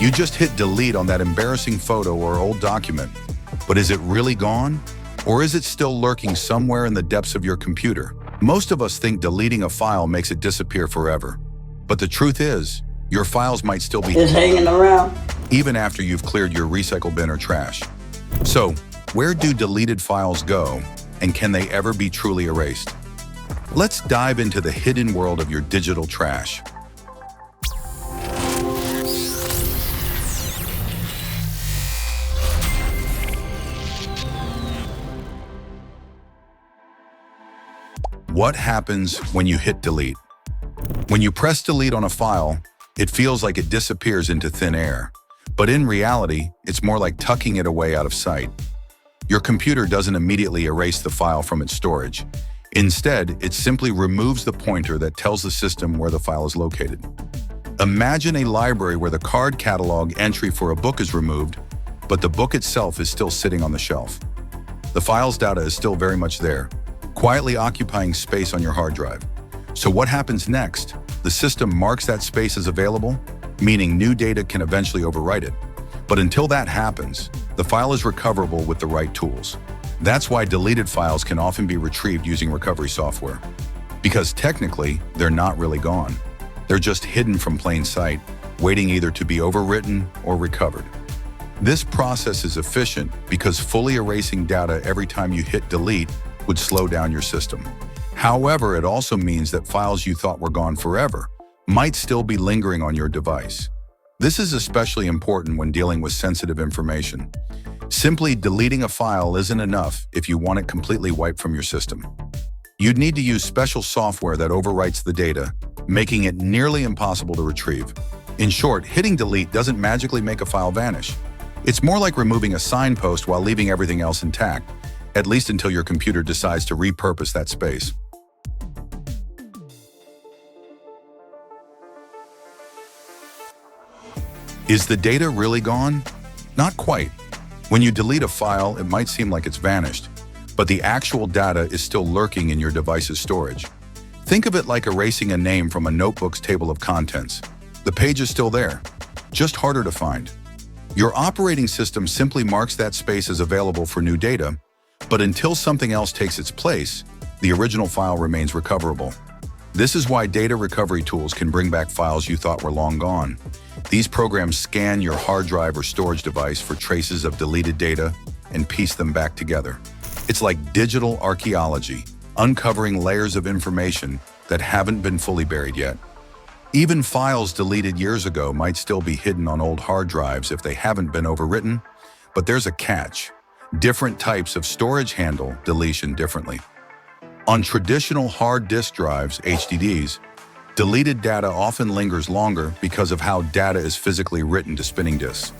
You just hit delete on that embarrassing photo or old document. But is it really gone? Or is it still lurking somewhere in the depths of your computer? Most of us think deleting a file makes it disappear forever. But the truth is, your files might still be hanging around even after you've cleared your recycle bin or trash. So, where do deleted files go, and can they ever be truly erased? Let's dive into the hidden world of your digital trash. What happens when you hit delete? When you press delete on a file, it feels like it disappears into thin air. But in reality, it's more like tucking it away out of sight. Your computer doesn't immediately erase the file from its storage. Instead, it simply removes the pointer that tells the system where the file is located. Imagine a library where the card catalog entry for a book is removed, but the book itself is still sitting on the shelf. The file's data is still very much there, quietly occupying space on your hard drive. So what happens next? The system marks that space as available, meaning new data can eventually overwrite it. But until that happens, the file is recoverable with the right tools. That's why deleted files can often be retrieved using recovery software. Because technically, they're not really gone. They're just hidden from plain sight, waiting either to be overwritten or recovered. This process is efficient because fully erasing data every time you hit delete would slow down your system. However, it also means that files you thought were gone forever might still be lingering on your device. This is especially important when dealing with sensitive information. Simply deleting a file isn't enough if you want it completely wiped from your system. You'd need to use special software that overwrites the data, making it nearly impossible to retrieve. In short, hitting delete doesn't magically make a file vanish. It's more like removing a signpost while leaving everything else intact, at least until your computer decides to repurpose that space. Is the data really gone? Not quite. When you delete a file, it might seem like it's vanished, but the actual data is still lurking in your device's storage. Think of it like erasing a name from a notebook's table of contents. The page is still there, just harder to find. Your operating system simply marks that space as available for new data, but until something else takes its place, the original file remains recoverable. This is why data recovery tools can bring back files you thought were long gone. These programs scan your hard drive or storage device for traces of deleted data and piece them back together. It's like digital archaeology, uncovering layers of information that haven't been fully buried yet. Even files deleted years ago might still be hidden on old hard drives if they haven't been overwritten, but there's a catch. Different types of storage handle deletion differently. On traditional hard disk drives, HDDs, deleted data often lingers longer because of how data is physically written to spinning disks.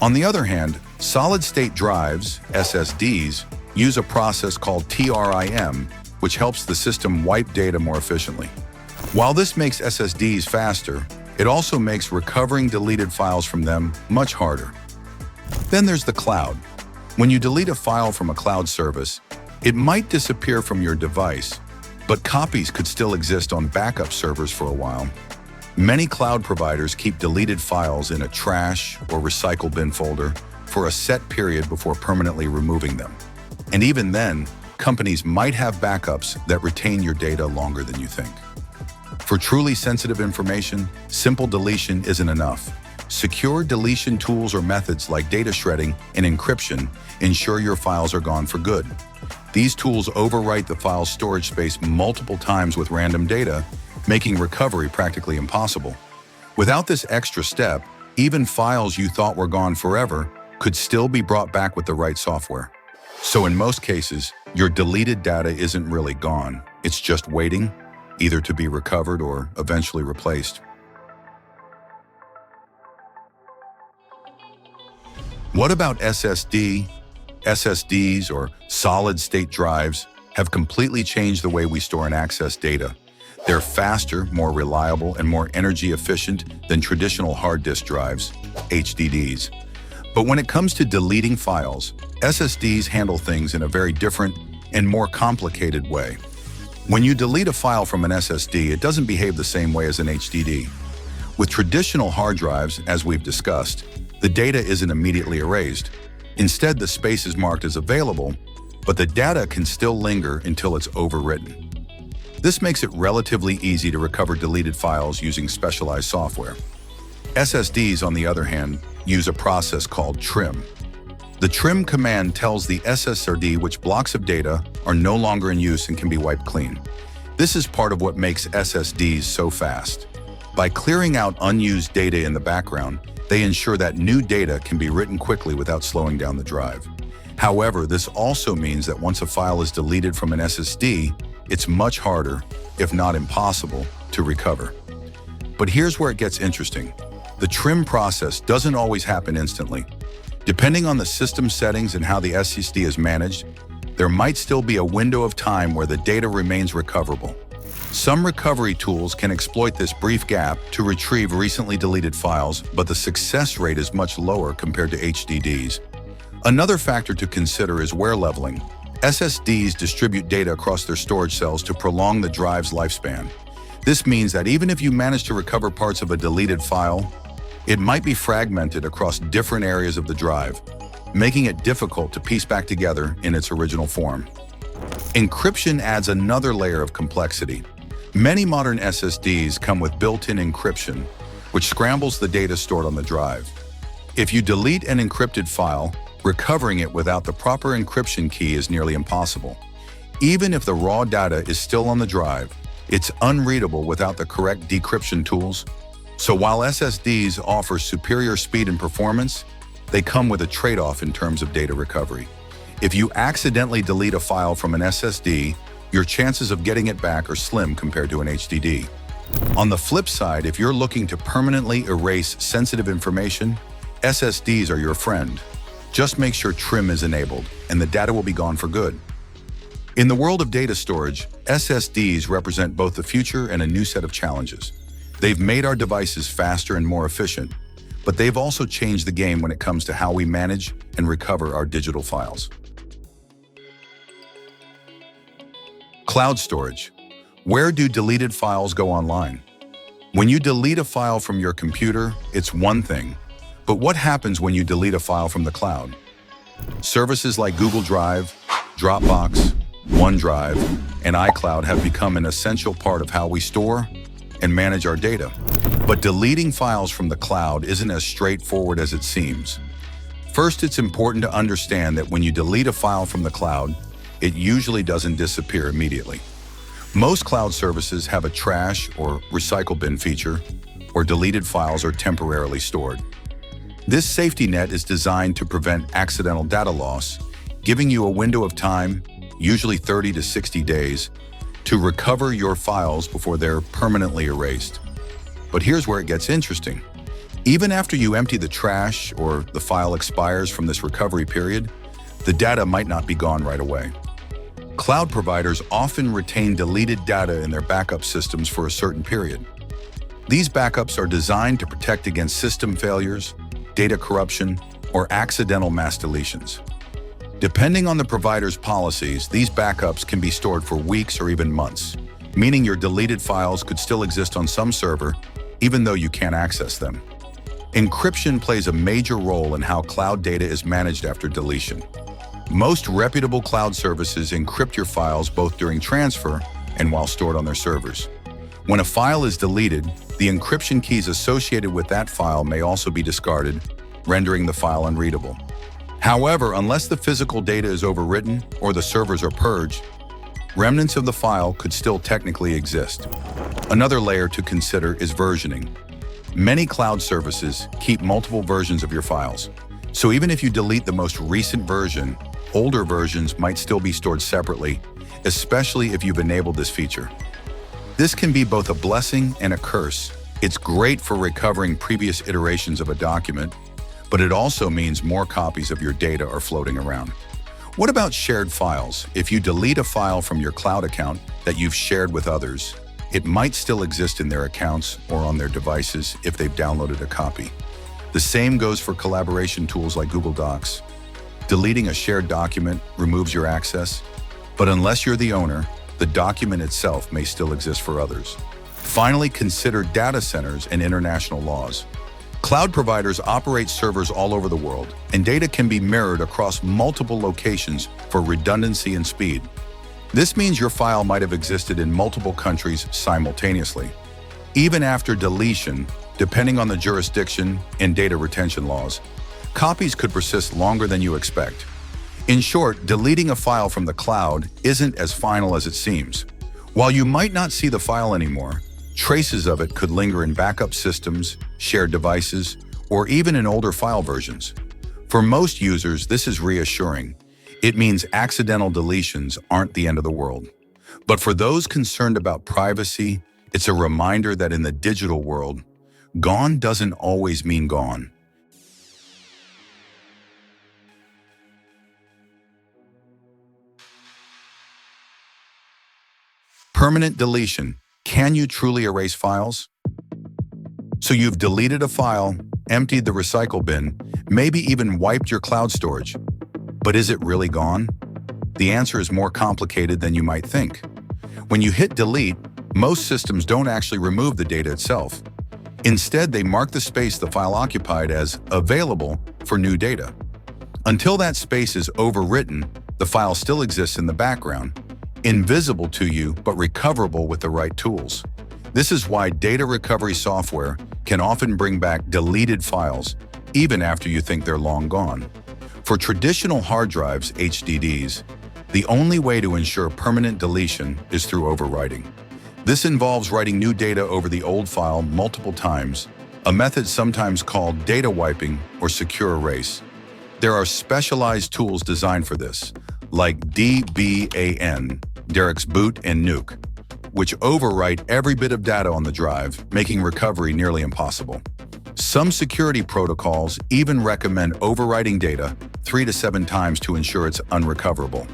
On the other hand, solid-state drives, SSDs, use a process called TRIM, which helps the system wipe data more efficiently. While this makes SSDs faster, it also makes recovering deleted files from them much harder. Then there's the cloud. When you delete a file from a cloud service, it might disappear from your device, but copies could still exist on backup servers for a while. Many cloud providers keep deleted files in a trash or recycle bin folder for a set period before permanently removing them. And even then, companies might have backups that retain your data longer than you think. For truly sensitive information, simple deletion isn't enough. Secure deletion tools or methods like data shredding and encryption ensure your files are gone for good. These tools overwrite the file's storage space multiple times with random data, making recovery practically impossible. Without this extra step, even files you thought were gone forever could still be brought back with the right software. So in most cases, your deleted data isn't really gone. It's just waiting, either to be recovered or eventually replaced. What about SSD? SSDs, or solid-state drives, have completely changed the way we store and access data. They're faster, more reliable, and more energy efficient than traditional hard disk drives, HDDs. But when it comes to deleting files, SSDs handle things in a very different and more complicated way. When you delete a file from an SSD, it doesn't behave the same way as an HDD. With traditional hard drives, as we've discussed, the data isn't immediately erased. Instead, the space is marked as available, but the data can still linger until it's overwritten. This makes it relatively easy to recover deleted files using specialized software. SSDs, on the other hand, use a process called trim. The trim command tells the SSD which blocks of data are no longer in use and can be wiped clean. This is part of what makes SSDs so fast. By clearing out unused data in the background, they ensure that new data can be written quickly without slowing down the drive. However, this also means that once a file is deleted from an SSD, it's much harder, if not impossible, to recover. But here's where it gets interesting. The trim process doesn't always happen instantly. Depending on the system settings and how the SSD is managed, there might still be a window of time where the data remains recoverable. Some recovery tools can exploit this brief gap to retrieve recently deleted files, but the success rate is much lower compared to HDDs. Another factor to consider is wear leveling. SSDs distribute data across their storage cells to prolong the drive's lifespan. This means that even if you manage to recover parts of a deleted file, it might be fragmented across different areas of the drive, making it difficult to piece back together in its original form. Encryption adds another layer of complexity. Many modern SSDs come with built-in encryption, which scrambles the data stored on the drive. If you delete an encrypted file, recovering it without the proper encryption key is nearly impossible. Even if the raw data is still on the drive, it's unreadable without the correct decryption tools. So while SSDs offer superior speed and performance, they come with a trade-off in terms of data recovery. If you accidentally delete a file from an SSD, your chances of getting it back are slim compared to an HDD. On the flip side, if you're looking to permanently erase sensitive information, SSDs are your friend. Just make sure trim is enabled, and the data will be gone for good. In the world of data storage, SSDs represent both the future and a new set of challenges. They've made our devices faster and more efficient, but they've also changed the game when it comes to how we manage and recover our digital files. Cloud storage. Where do deleted files go online? When you delete a file from your computer, it's one thing. But what happens when you delete a file from the cloud? Services like Google Drive, Dropbox, OneDrive, and iCloud have become an essential part of how we store and manage our data. But deleting files from the cloud isn't as straightforward as it seems. First, it's important to understand that when you delete a file from the cloud, it usually doesn't disappear immediately. Most cloud services have a trash or recycle bin feature, where deleted files are temporarily stored. This safety net is designed to prevent accidental data loss, giving you a window of time, usually 30 to 60 days, to recover your files before they're permanently erased. But here's where it gets interesting. Even after you empty the trash or the file expires from this recovery period, the data might not be gone right away. Cloud providers often retain deleted data in their backup systems for a certain period. These backups are designed to protect against system failures, data corruption, or accidental mass deletions. Depending on the provider's policies, these backups can be stored for weeks or even months, meaning your deleted files could still exist on some server, even though you can't access them. Encryption plays a major role in how cloud data is managed after deletion. Most reputable cloud services encrypt your files both during transfer and while stored on their servers. When a file is deleted, the encryption keys associated with that file may also be discarded, rendering the file unreadable. However, unless the physical data is overwritten or the servers are purged, remnants of the file could still technically exist. Another layer to consider is versioning. Many cloud services keep multiple versions of your files. So even if you delete the most recent version, older versions might still be stored separately, especially if you've enabled this feature. This can be both a blessing and a curse. It's great for recovering previous iterations of a document, but it also means more copies of your data are floating around. What about shared files? If you delete a file from your cloud account that you've shared with others, it might still exist in their accounts or on their devices if they've downloaded a copy. The same goes for collaboration tools like Google Docs. Deleting a shared document removes your access, but unless you're the owner, the document itself may still exist for others. Finally, consider data centers and international laws. Cloud providers operate servers all over the world, and data can be mirrored across multiple locations for redundancy and speed. This means your file might have existed in multiple countries simultaneously. Even after deletion, depending on the jurisdiction and data retention laws, copies could persist longer than you expect. In short, deleting a file from the cloud isn't as final as it seems. While you might not see the file anymore, traces of it could linger in backup systems, shared devices, or even in older file versions. For most users, this is reassuring. It means accidental deletions aren't the end of the world. But for those concerned about privacy, it's a reminder that in the digital world, gone doesn't always mean gone. Permanent deletion. Can you truly erase files? So you've deleted a file, emptied the recycle bin, maybe even wiped your cloud storage. But is it really gone? The answer is more complicated than you might think. When you hit delete, most systems don't actually remove the data itself. Instead, they mark the space the file occupied as available for new data. Until that space is overwritten, the file still exists in the background, invisible to you but recoverable with the right tools. This is why data recovery software can often bring back deleted files even after you think they're long gone. For traditional hard drives, HDDs, the only way to ensure permanent deletion is through overwriting. This involves writing new data over the old file multiple times, a method sometimes called data wiping or secure erase. There are specialized tools designed for this, like DBAN, Derek's Boot and Nuke, which overwrite every bit of data on the drive, making recovery nearly impossible. Some security protocols even recommend overwriting data 3 to 7 times to ensure it's unrecoverable.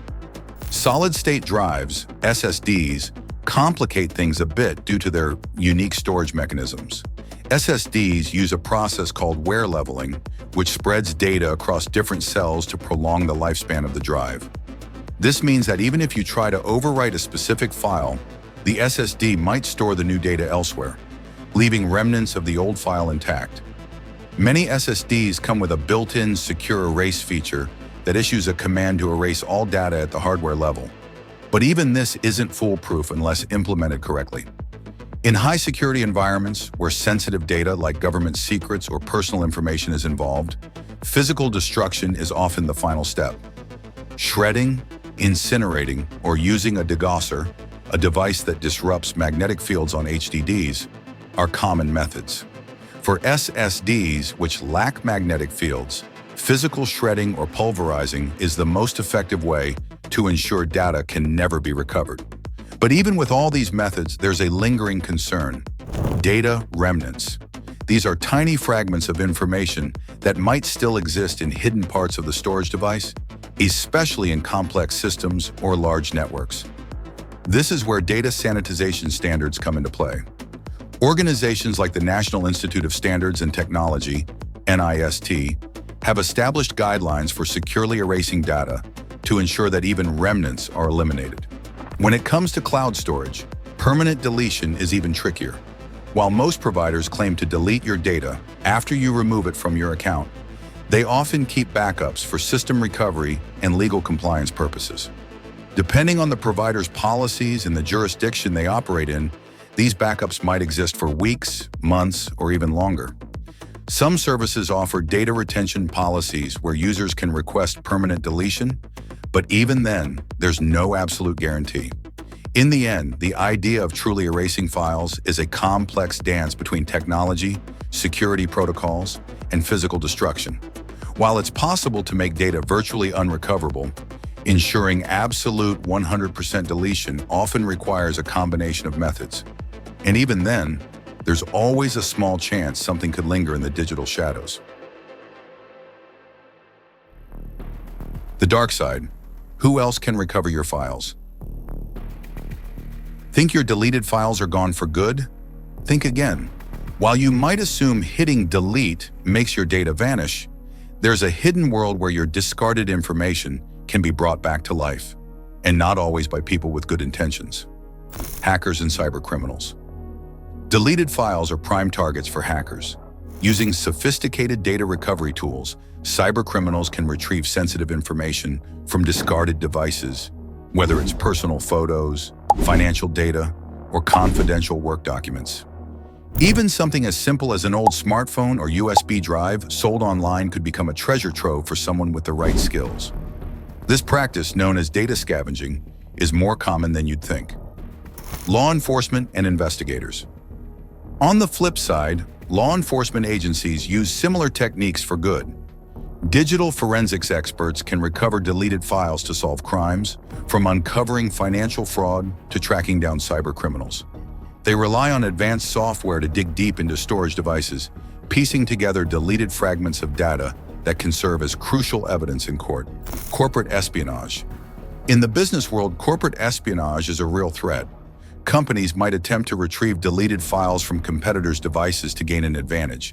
Solid-state drives, SSDs, complicate things a bit due to their unique storage mechanisms. SSDs use a process called wear leveling, which spreads data across different cells to prolong the lifespan of the drive. This means that even if you try to overwrite a specific file, the SSD might store the new data elsewhere, leaving remnants of the old file intact. Many SSDs come with a built-in secure erase feature that issues a command to erase all data at the hardware level. But even this isn't foolproof unless implemented correctly. In high-security environments where sensitive data like government secrets or personal information is involved, physical destruction is often the final step. Shredding, incinerating, or using a degausser, a device that disrupts magnetic fields on HDDs, are common methods. For SSDs, which lack magnetic fields, physical shredding or pulverizing is the most effective way to ensure data can never be recovered. But even with all these methods, there's a lingering concern: data remnants. These are tiny fragments of information that might still exist in hidden parts of the storage device, especially in complex systems or large networks. This is where data sanitization standards come into play. Organizations like the National Institute of Standards and Technology, NIST, have established guidelines for securely erasing data to ensure that even remnants are eliminated. When it comes to cloud storage, permanent deletion is even trickier. While most providers claim to delete your data after you remove it from your account, they often keep backups for system recovery and legal compliance purposes. Depending on the provider's policies and the jurisdiction they operate in, these backups might exist for weeks, months, or even longer. Some services offer data retention policies where users can request permanent deletion, but even then, there's no absolute guarantee. In the end, the idea of truly erasing files is a complex dance between technology, security protocols, and physical destruction. While it's possible to make data virtually unrecoverable, ensuring absolute 100% deletion often requires a combination of methods. And even then, there's always a small chance something could linger in the digital shadows. The dark side. Who else can recover your files? Think your deleted files are gone for good? Think again. While you might assume hitting delete makes your data vanish, there's a hidden world where your discarded information can be brought back to life, and not always by people with good intentions. Hackers and cybercriminals. Deleted files are prime targets for hackers. Using sophisticated data recovery tools, cybercriminals can retrieve sensitive information from discarded devices, whether it's personal photos, financial data, or confidential work documents. Even something as simple as an old smartphone or USB drive sold online could become a treasure trove for someone with the right skills. This practice, known as data scavenging, is more common than you'd think. Law enforcement and investigators. On the flip side, law enforcement agencies use similar techniques for good. Digital forensics experts can recover deleted files to solve crimes, from uncovering financial fraud to tracking down cybercriminals. They rely on advanced software to dig deep into storage devices, piecing together deleted fragments of data that can serve as crucial evidence in court. Corporate espionage. In the business world, corporate espionage is a real threat. Companies might attempt to retrieve deleted files from competitors' devices to gain an advantage.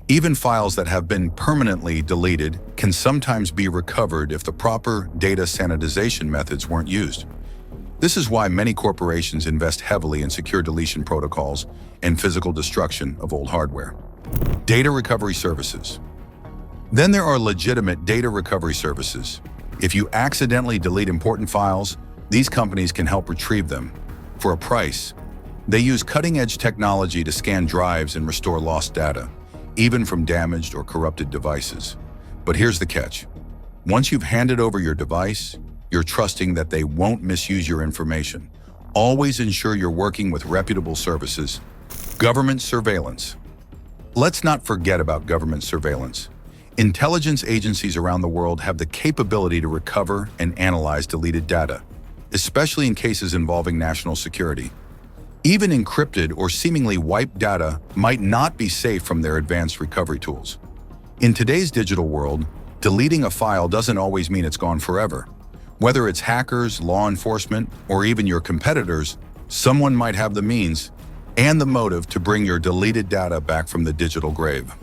Even files that have been permanently deleted can sometimes be recovered if the proper data sanitization methods weren't used. This is why many corporations invest heavily in secure deletion protocols and physical destruction of old hardware. Data recovery services. Then there are legitimate data recovery services. If you accidentally delete important files, these companies can help retrieve them. For a price, they use cutting-edge technology to scan drives and restore lost data, even from damaged or corrupted devices. But here's the catch. Once you've handed over your device, you're trusting that they won't misuse your information. Always ensure you're working with reputable services. Government surveillance. Let's not forget about government surveillance. Intelligence agencies around the world have the capability to recover and analyze deleted data, especially in cases involving national security. Even encrypted or seemingly wiped data might not be safe from their advanced recovery tools. In today's digital world, deleting a file doesn't always mean it's gone forever. Whether it's hackers, law enforcement, or even your competitors, someone might have the means and the motive to bring your deleted data back from the digital grave.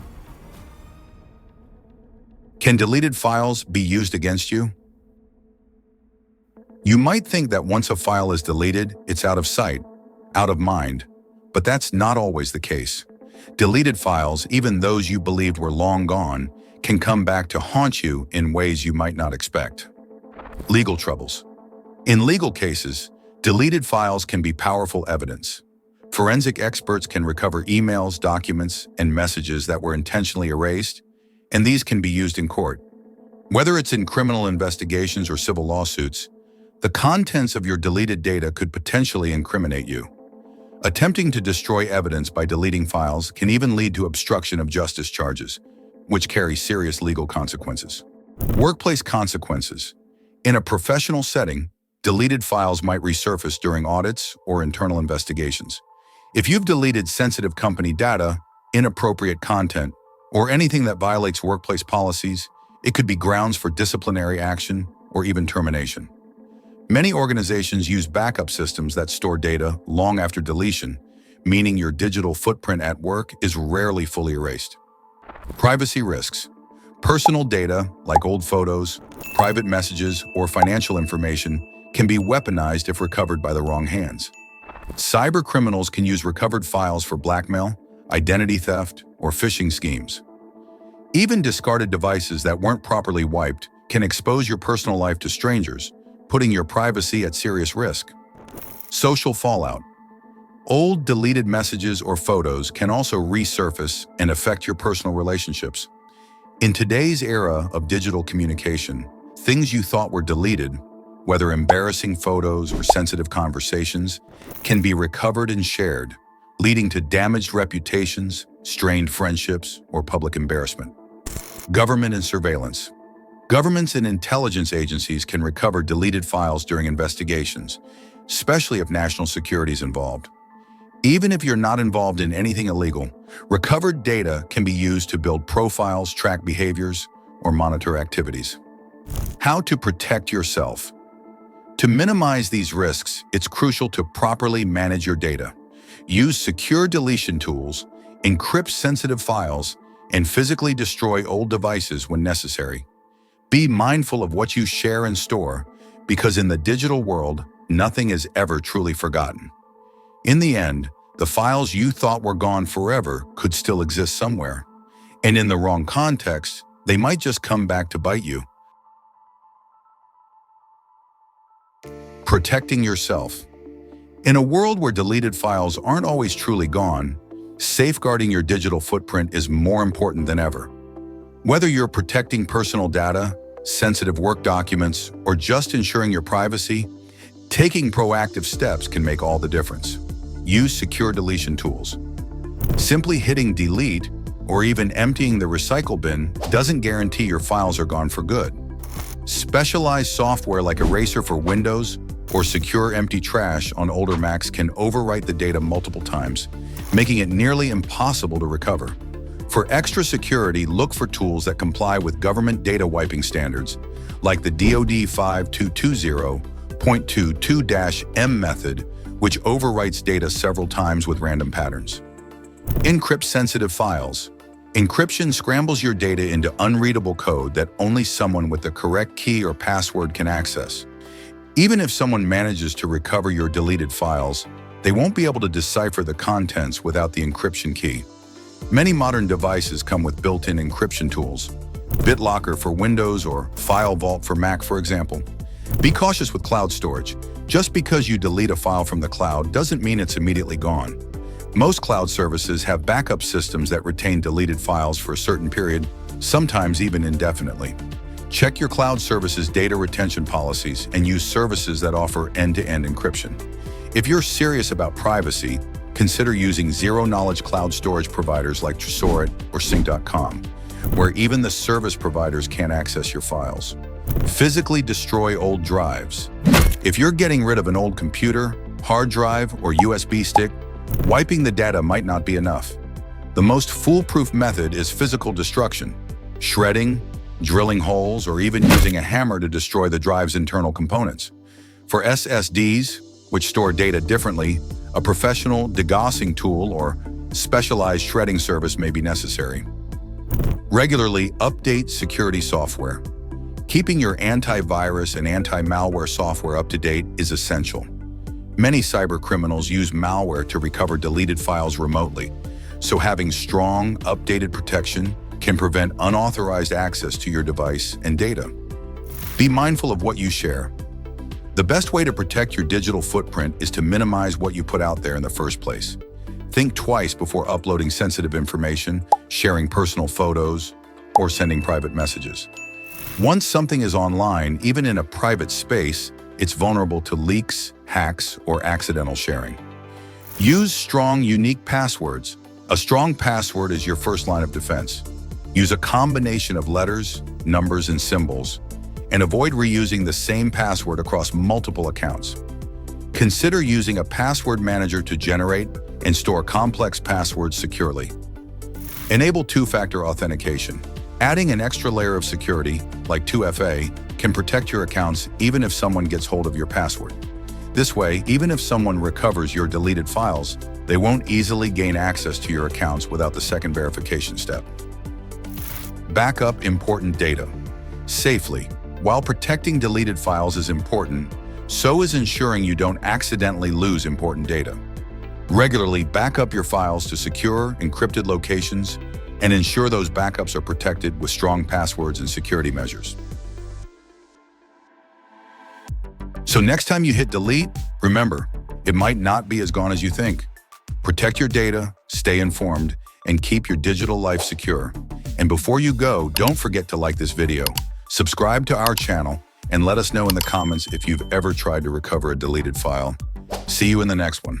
Can deleted files be used against you? You might think that once a file is deleted, it's out of sight, out of mind, but that's not always the case. Deleted files, even those you believed were long gone, can come back to haunt you in ways you might not expect. Legal troubles. In legal cases, deleted files can be powerful evidence. Forensic experts can recover emails, documents, and messages that were intentionally erased, and these can be used in court. Whether it's in criminal investigations or civil lawsuits, the contents of your deleted data could potentially incriminate you. Attempting to destroy evidence by deleting files can even lead to obstruction of justice charges, which carry serious legal consequences. Workplace consequences. In a professional setting, deleted files might resurface during audits or internal investigations. If you've deleted sensitive company data, inappropriate content, or anything that violates workplace policies, it could be grounds for disciplinary action or even termination. Many organizations use backup systems that store data long after deletion, meaning your digital footprint at work is rarely fully erased. Privacy risks. Personal data, like old photos, private messages, or financial information, can be weaponized if recovered by the wrong hands. Cybercriminals can use recovered files for blackmail, identity theft, or phishing schemes. Even discarded devices that weren't properly wiped can expose your personal life to strangers, putting your privacy at serious risk. Social fallout. Old deleted messages or photos can also resurface and affect your personal relationships. In today's era of digital communication, things you thought were deleted, whether embarrassing photos or sensitive conversations, can be recovered and shared, leading to damaged reputations, strained friendships, or public embarrassment. Government and surveillance. Governments and intelligence agencies can recover deleted files during investigations, especially if national security is involved. Even if you're not involved in anything illegal, recovered data can be used to build profiles, track behaviors, or monitor activities. How to protect yourself. To minimize these risks, it's crucial to properly manage your data. Use secure deletion tools, encrypt sensitive files, and physically destroy old devices when necessary. Be mindful of what you share and store, because in the digital world, nothing is ever truly forgotten. In the end, The files you thought were gone forever could still exist somewhere. And in the wrong context, they might just come back to bite you. Protecting yourself. In a world where deleted files aren't always truly gone, safeguarding your digital footprint is more important than ever. Whether you're protecting personal data, sensitive work documents, or just ensuring your privacy, taking proactive steps can make all the difference. Use secure deletion tools. Simply hitting delete or even emptying the recycle bin doesn't guarantee your files are gone for good. Specialized software like Erasure for Windows or Secure Empty Trash on older Macs can overwrite the data multiple times, making it nearly impossible to recover. For extra security, look for tools that comply with government data wiping standards, like the DoD 5220.22-M method, which overwrites data several times with random patterns. Encrypt sensitive files. Encryption scrambles your data into unreadable code that only someone with the correct key or password can access. Even if someone manages to recover your deleted files, they won't be able to decipher the contents without the encryption key. Many modern devices come with built-in encryption tools, BitLocker for Windows or File Vault for Mac, for example. Be cautious with cloud storage. Just because you delete a file from the cloud doesn't mean it's immediately gone. Most cloud services have backup systems that retain deleted files for a certain period, sometimes even indefinitely. Check your cloud service's data retention policies and use services that offer end-to-end encryption. If you're serious about privacy, consider using zero-knowledge cloud storage providers like Tresorit or Sync.com, where even the service providers can't access your files. Physically destroy old drives. If you're getting rid of an old computer, hard drive, or USB stick, wiping the data might not be enough. The most foolproof method is physical destruction, shredding, drilling holes, or even using a hammer to destroy the drive's internal components. For SSDs, which store data differently, a professional degaussing tool or specialized shredding service may be necessary. Regularly update security software. Keeping your antivirus and anti-malware software up to date is essential. Many cybercriminals use malware to recover deleted files remotely, so having strong, updated protection can prevent unauthorized access to your device and data. Be mindful of what you share. The best way to protect your digital footprint is to minimize what you put out there in the first place. Think twice before uploading sensitive information, sharing personal photos, or sending private messages. Once something is online, even in a private space, it's vulnerable to leaks, hacks, or accidental sharing. Use strong, unique passwords. A strong password is your first line of defense. Use a combination of letters, numbers, and symbols, and avoid reusing the same password across multiple accounts. Consider using a password manager to generate and store complex passwords securely. Enable two-factor authentication. Adding an extra layer of security, like 2FA, can protect your accounts even if someone gets hold of your password. This way, even if someone recovers your deleted files, they won't easily gain access to your accounts without the second verification step. Back up important data safely. While protecting deleted files is important, so is ensuring you don't accidentally lose important data. Regularly back up your files to secure, encrypted locations and ensure those backups are protected with strong passwords and security measures. So next time you hit delete, remember, it might not be as gone as you think. Protect your data, stay informed, and keep your digital life secure. And before you go, don't forget to like this video, subscribe to our channel, and let us know in the comments if you've ever tried to recover a deleted file. See you in the next one.